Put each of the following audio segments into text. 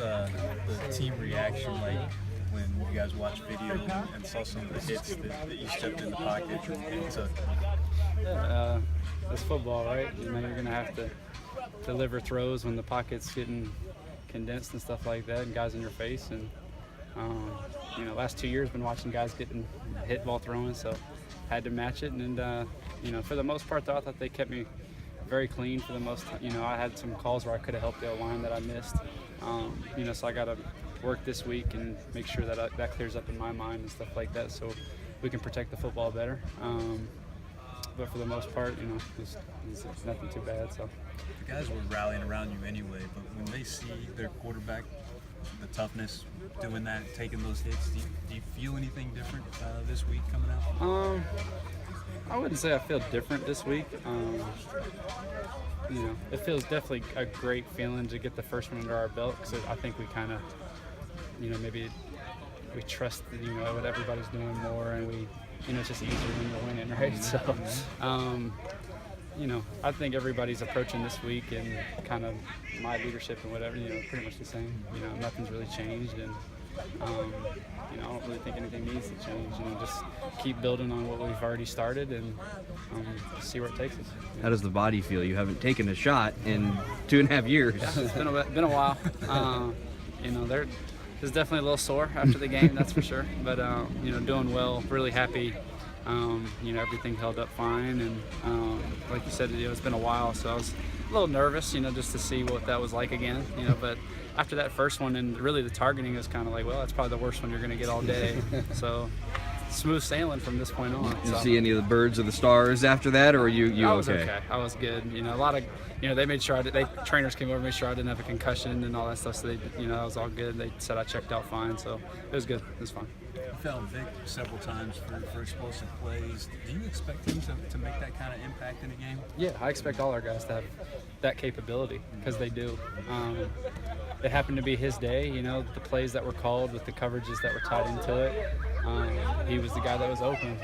the team reaction like when you guys watched video and saw some of the hits that you stepped in the pocket and took? Yeah, that's football, right? You're going to have to deliver throws when the pocket's getting condensed and stuff like that, and guys in your face. And last 2 years been watching guys getting hit while throwing, so had to match it. And for the most part, though, I thought they kept me very clean for the most. I had some calls where I could have helped the line that I missed. So I got to work this week and make sure that that clears up in my mind and stuff like that, so we can protect the football better. But for the most part, it's nothing too bad. So the guys were rallying around you anyway, but when they see their quarterback, the toughness, doing that, taking those hits, do you feel anything different this week coming out? I wouldn't say I feel different this week. It feels definitely a great feeling to get the first one under our belt, because I think we kind of, maybe we trust, what everybody's doing more, and we, it's just easier when you're winning, right? So, I think everybody's approaching this week and kind of my leadership and whatever, pretty much the same. Nothing's really changed, and I don't really think anything needs to change. Just keep building on what we've already started and see where it takes us. How does the body feel? You haven't taken a shot in 2.5 years. Yeah, it's been a while. There's definitely a little sore after the game, that's for sure. But doing well, really happy. Everything held up fine, and like you said, it's been a while, so I was a little nervous, just to see what that was like again, But after that first one, and really the targeting is kind of like, well, that's probably the worst one you're going to get all day. So smooth sailing from this point on. Did you see any of the birds or the stars after that, or were you I was okay? I was good. A lot of, they made sure trainers came over, made sure I didn't have a concussion and all that stuff. So they, I was all good. They said I checked out fine, so it was good. It was fine. You found Vic several times for explosive plays. Do you expect him to make that kind of impact in a game? Yeah, I expect all our guys to have that capability, because they do. It happened to be his day, the plays that were called with the coverages that were tied into it. He was the guy that was open,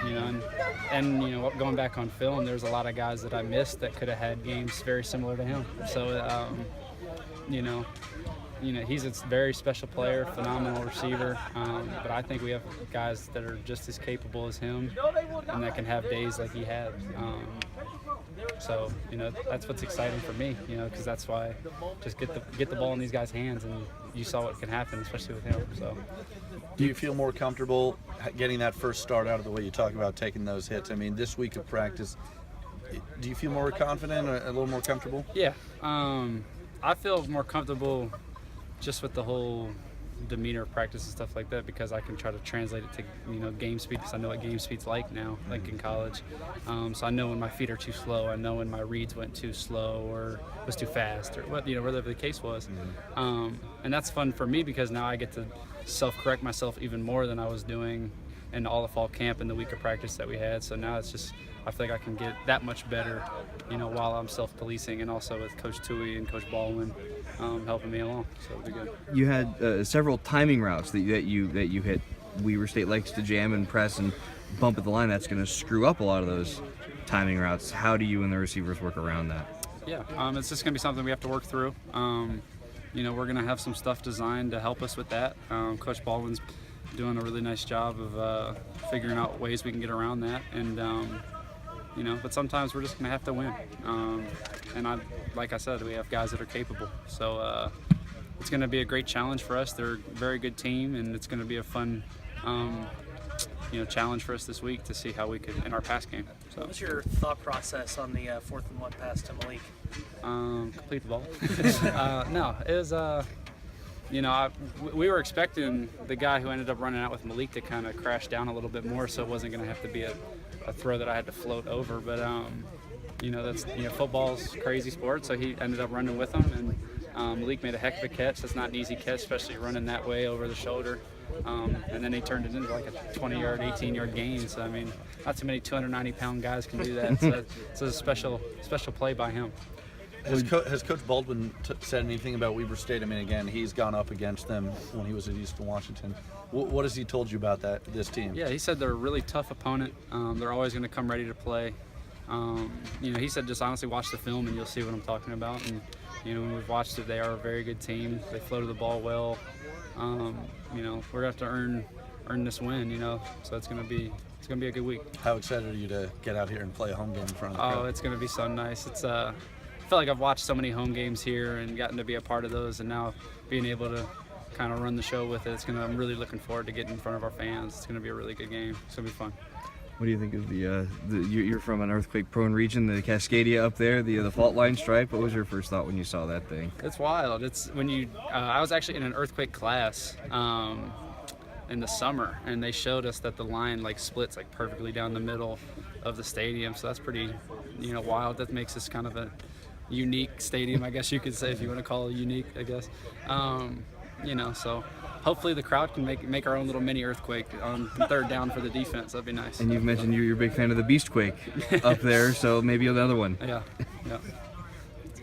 and going back on film, there's a lot of guys that I missed that could have had games very similar to him. So, he's a very special player, phenomenal receiver, but I think we have guys that are just as capable as him and that can have days like he had. So, that's what's exciting for me, because that's why just get the ball in these guys' hands, and you saw what can happen, especially with him. So, do you feel more comfortable getting that first start out of the way you talk about taking those hits? I mean, this week of practice, do you feel more confident or a little more comfortable? Yeah, I feel more comfortable just with the whole demeanor of practice and stuff like that, because I can try to translate it to game speed, because I know what game speed's like now, like in college. So I know when my feet are too slow, I know when my reads went too slow or was too fast, or whatever the case was. And that's fun for me, because now I get to self-correct myself even more than I was doing in all of fall camp and the week of practice that we had. So now it's just, I feel like I can get that much better, while I'm self-policing, and also with Coach Tui and Coach Baldwin helping me along. So it'll be good. You had several timing routes that you hit. Weber State likes to jam and press and bump at the line. That's going to screw up a lot of those timing routes. How do you and the receivers work around that? Yeah, it's just going to be something we have to work through. We're going to have some stuff designed to help us with that. Coach Baldwin's doing a really nice job of figuring out ways we can get around that, and but sometimes we're just going to have to win. And like I said, we have guys that are capable. So it's going to be a great challenge for us. They're a very good team, and it's going to be a fun challenge for us this week to see how we could in our pass game. So, what's your thought process on the 4th and 1 pass to Malik? Complete the ball. No, it was we were expecting the guy who ended up running out with Malik to kind of crash down a little bit more, so it wasn't going to have to be a throw that I had to float over. But that's football's a crazy sport, so he ended up running with him, and Malik made a heck of a catch. That's not an easy catch, especially running that way over the shoulder. And then he turned it into like a 20-yard, 18-yard gain. So, I mean, not too many 290-pound guys can do that. So it's a special play by him. Has Coach Baldwin said anything about Weber State? I mean, again, he's gone up against them when he was at Eastern Washington. What has he told you about this team? Yeah, he said they're a really tough opponent. They're always going to come ready to play. He said just honestly watch the film and you'll see what I'm talking about. And when we've watched it, they are a very good team. They floated the ball well. We're gonna have to earn this win. So it's gonna be a good week. How excited are you to get out here and play a home game in front of the Oh, crowd? it's gonna be so nice. I feel like I've watched so many home games here and gotten to be a part of those, and now being able to kind of run the show with it. I'm really looking forward to getting in front of our fans. It's gonna be a really good game. It's gonna be fun. What do you think of you're from an earthquake-prone region, the Cascadia up there, the fault line stripe? What was your first thought when you saw that thing? It's wild. It's when I was actually in an earthquake class in the summer, and they showed us that the line splits perfectly down the middle of the stadium. So that's pretty, wild. That makes this kind of a unique stadium, I guess you could say, if you want to call it unique, I guess. So hopefully the crowd can make our own little mini earthquake on third down for the defense. That'd be nice. And you've mentioned you're a big fan of the Beastquake up there, so maybe another one. Yeah.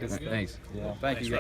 Thanks. Thank you.